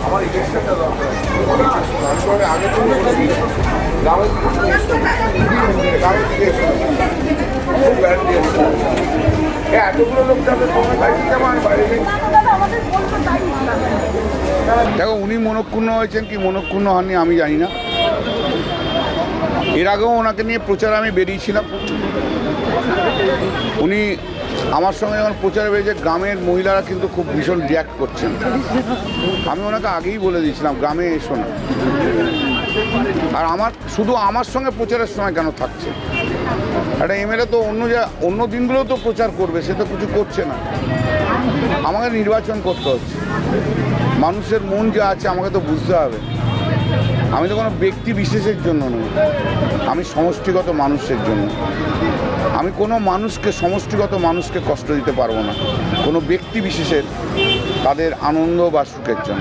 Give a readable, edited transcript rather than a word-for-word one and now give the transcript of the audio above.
আমার ইলেকশনটা দরকার তারপরে আগে তো গ্রামের থেকে এতগুলো লোক যাবে তোমার বাড়িতে যাবো আমি বাইরে দেখো উনি মনক্ষুণ্ণ হয়েছেন কি মনক্ষুণ্ণ হননি আমি জানি না। এর আগেও ওনাকে নিয়ে প্রচার আমি বেরিয়েছিলাম। উনি আমার সঙ্গে যখন প্রচারে বেরিয়েছে গ্রামের মহিলারা কিন্তু খুব ভীষণ রিয়াক্ট করছেন। আমি ওনাকে আগেই বলে দিয়েছিলাম গ্রামে এসো না। আর শুধু আমার সঙ্গে প্রচারের সময় কেন থাকছে? একটা এমএলএ তো অন্য দিনগুলোও তো প্রচার করবে, সে তো কিছু করছে না। আমাকে নির্বাচন করতে হচ্ছে, মানুষের মন যা আছে আমাকে তো বুঝতে হবে। আমি তো কোনো ব্যক্তি বিশেষের জন্য নই, আমি সমষ্টিগত মানুষের জন্য। আমি কোনো সমষ্টিগত মানুষকে কষ্ট দিতে পারবো না, কোনো ব্যক্তি বিশেষের তাদের আনন্দ বা সুখের জন্য।